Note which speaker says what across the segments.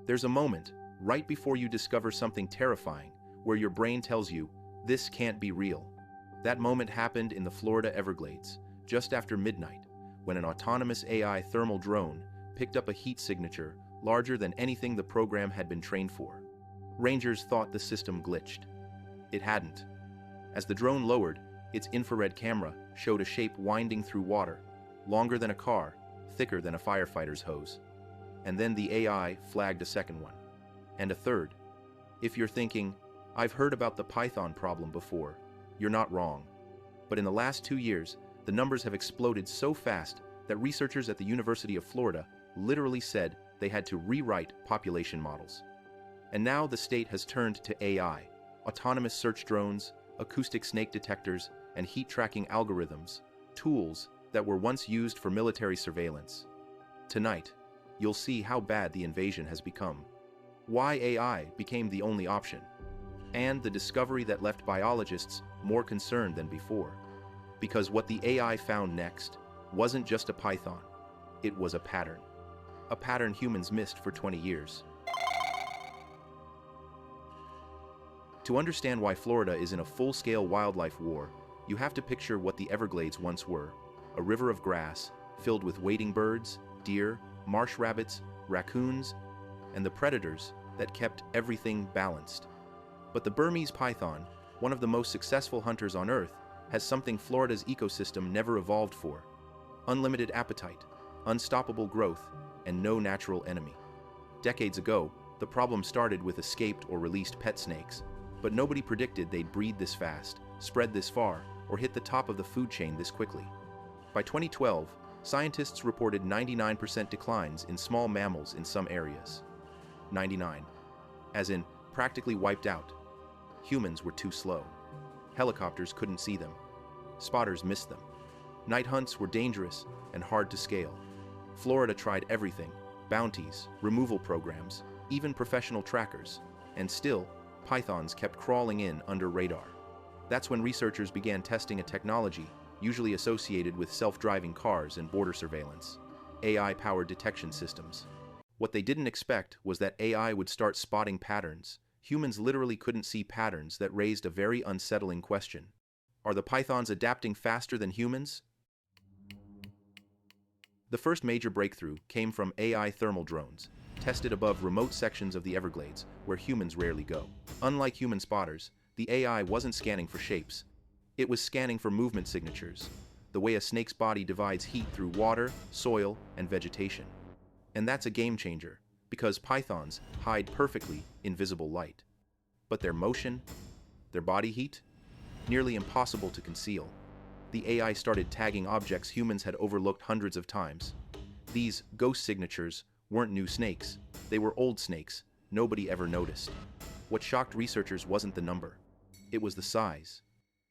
Speaker 1: There's a moment, right before you discover something terrifying, where your brain tells you, this can't be real. That moment happened in the Florida Everglades, just after midnight, when an autonomous AI thermal drone picked up a heat signature larger than anything the program had been trained for. Rangers thought the system glitched. It hadn't. As the drone lowered, its infrared camera showed a shape winding through water, longer than a car, thicker than a firefighter's hose. And then the AI flagged a second one. And a third. If you're thinking, I've heard about the Python problem before, you're not wrong. But in the last 2 years, the numbers have exploded so fast that researchers at the University of Florida literally said they had to rewrite population models. And now the state has turned to AI, autonomous search drones, acoustic snake detectors, and heat tracking algorithms, tools that were once used for military surveillance. Tonight, you'll see how bad the invasion has become, why AI became the only option, and the discovery that left biologists more concerned than before. Because what the AI found next wasn't just a python, it was a pattern. A pattern humans missed for 20 years. To understand why Florida is in a full-scale wildlife war, you have to picture what the Everglades once were, a river of grass filled with wading birds, deer, marsh rabbits, raccoons, and the predators that kept everything balanced. But the Burmese python, one of the most successful hunters on Earth, has something Florida's ecosystem never evolved for: unlimited appetite, unstoppable growth, and no natural enemy. Decades ago, the problem started with escaped or released pet snakes, but nobody predicted they'd breed this fast, spread this far, or hit the top of the food chain this quickly. By 2012, scientists reported 99% declines in small mammals in some areas. 99. As in, practically wiped out. Humans were too slow. Helicopters couldn't see them. Spotters missed them. Night hunts were dangerous and hard to scale. Florida tried everything: bounties, removal programs, even professional trackers. And still, pythons kept crawling in under radar. That's when researchers began testing a technology usually associated with self-driving cars and border surveillance: AI-powered detection systems. What they didn't expect was that AI would start spotting patterns. Humans literally couldn't see patterns that raised a very unsettling question. Are the pythons adapting faster than humans? The first major breakthrough came from AI thermal drones, tested above remote sections of the Everglades, where humans rarely go. Unlike human spotters, the AI wasn't scanning for shapes. It was scanning for movement signatures, the way a snake's body divides heat through water, soil, and vegetation. And that's a game changer, because pythons hide perfectly in visible light. But their motion, their body heat, nearly impossible to conceal. The AI started tagging objects humans had overlooked hundreds of times. These ghost signatures weren't new snakes. They were old snakes nobody ever noticed. What shocked researchers wasn't the number. It was the size.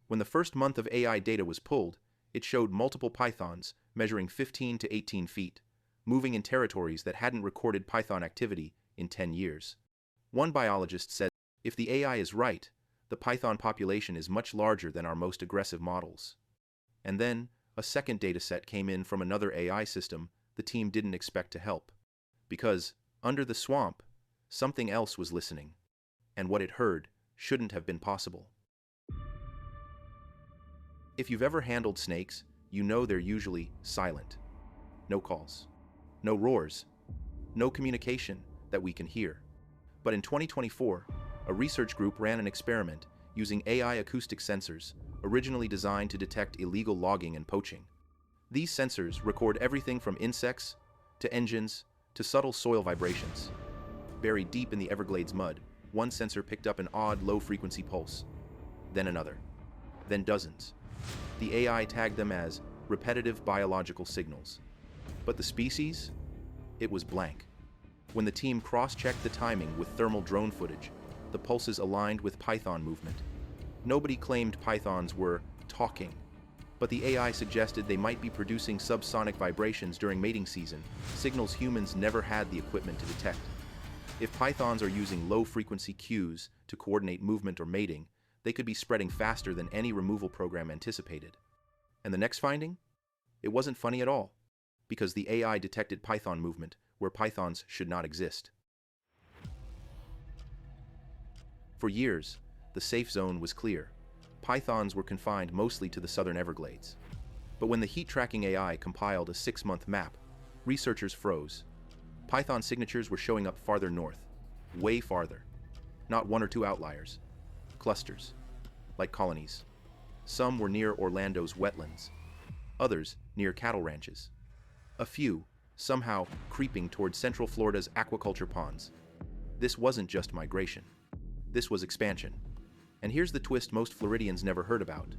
Speaker 1: When the first month of AI data was pulled, it showed multiple pythons measuring 15 to 18 feet, moving in territories that hadn't recorded python activity in 10 years. One biologist said, if the AI is right, the python population is much larger than our most aggressive models. And then, a second dataset came in from another AI system the team didn't expect to help. Because, under the swamp, something else was listening. And what it heard shouldn't have been possible. If you've ever handled snakes, you know they're usually silent. No calls. No roars. No communication that we can hear. But in 2024, a research group ran an experiment using AI acoustic sensors, originally designed to detect illegal logging and poaching. These sensors record everything from insects to engines to subtle soil vibrations. Buried deep in the Everglades mud, one sensor picked up an odd low-frequency pulse, then another, then dozens. The AI tagged them as repetitive biological signals. But the species? It was blank. When the team cross-checked the timing with thermal drone footage, the pulses aligned with python movement. Nobody claimed pythons were talking, but the AI suggested they might be producing subsonic vibrations during mating season, signals humans never had the equipment to detect. If pythons are using low-frequency cues to coordinate movement or mating, they could be spreading faster than any removal program anticipated. And the next finding? It wasn't funny at all, because the AI detected python movement where pythons should not exist. For years, the safe zone was clear. Pythons were confined mostly to the southern Everglades. But when the heat tracking AI compiled a 6-month map, researchers froze. Python signatures were showing up farther north, way farther. Not one or two outliers. Clusters, like colonies. Some were near Orlando's wetlands, others near cattle ranches. A few, somehow, creeping toward Central Florida's aquaculture ponds. This wasn't just migration. This was expansion. And here's the twist most Floridians never heard about.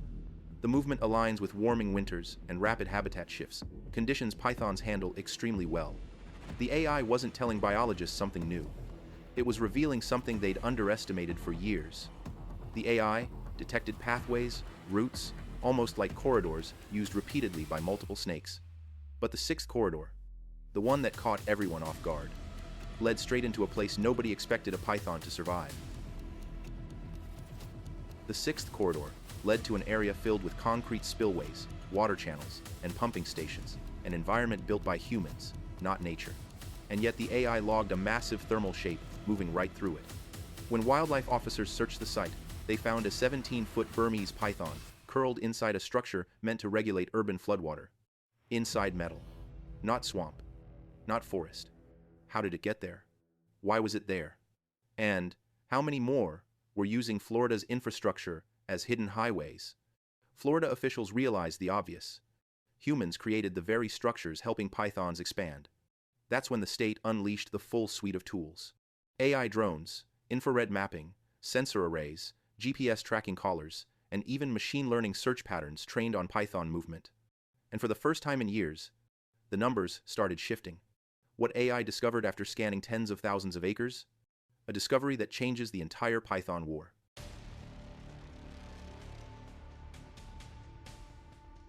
Speaker 1: The movement aligns with warming winters and rapid habitat shifts, conditions pythons handle extremely well. The AI wasn't telling biologists something new. It was revealing something they'd underestimated for years. The AI detected pathways, routes, almost like corridors used repeatedly by multiple snakes. But the sixth corridor, the one that caught everyone off guard, led straight into a place nobody expected a python to survive. The sixth corridor led to an area filled with concrete spillways, water channels, and pumping stations, an environment built by humans, not nature. And yet the AI logged a massive thermal shape moving right through it. When wildlife officers searched the site, they found a 17-foot Burmese python curled inside a structure meant to regulate urban floodwater. Inside metal. Not swamp. Not forest. How did it get there? Why was it there? And how many more were using Florida's infrastructure as hidden highways? Florida officials realized the obvious. Humans created the very structures helping pythons expand. That's when the state unleashed the full suite of tools. AI drones, infrared mapping, sensor arrays, GPS tracking collars, and even machine learning search patterns trained on python movement. And for the first time in years, the numbers started shifting. What AI discovered after scanning tens of thousands of acres? A discovery that changes the entire python war.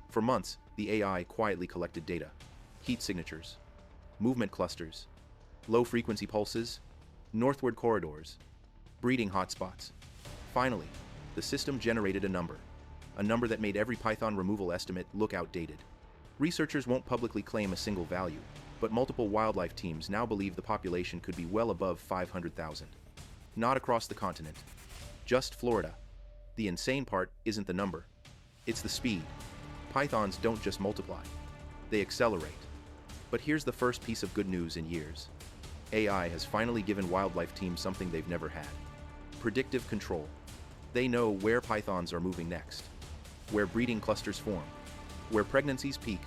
Speaker 1: For months, the AI quietly collected data. Heat signatures, movement clusters, low-frequency pulses, northward corridors, breeding hotspots. Finally, the system generated a number that made every python removal estimate look outdated. Researchers won't publicly claim a single value, but multiple wildlife teams now believe the population could be well above 500,000. Not across the continent. Just Florida. The insane part isn't the number. It's the speed. Pythons don't just multiply. They accelerate. But here's the first piece of good news in years. AI has finally given wildlife teams something they've never had. Predictive control. They know where pythons are moving next, where breeding clusters form, where pregnancies peak,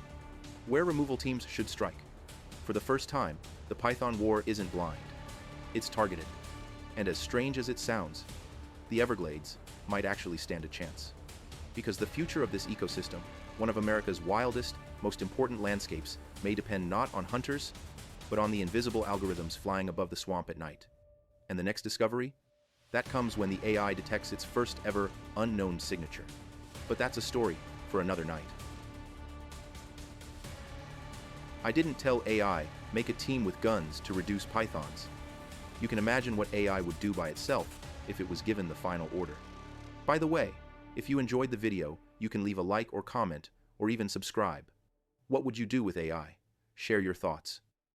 Speaker 1: where removal teams should strike. For the first time, the python war isn't blind. It's targeted. And as strange as it sounds, the Everglades might actually stand a chance. Because the future of this ecosystem, one of America's wildest, most important landscapes, may depend not on hunters, but on the invisible algorithms flying above the swamp at night. And the next discovery? That comes when the AI detects its first ever unknown signature. But that's a story for another night. I didn't tell AI, make a team with guns to reduce pythons. You can imagine what AI would do by itself if it was given the final order. By the way, if you enjoyed the video, you can leave a like or comment, or even subscribe. What would you do with AI? Share your thoughts.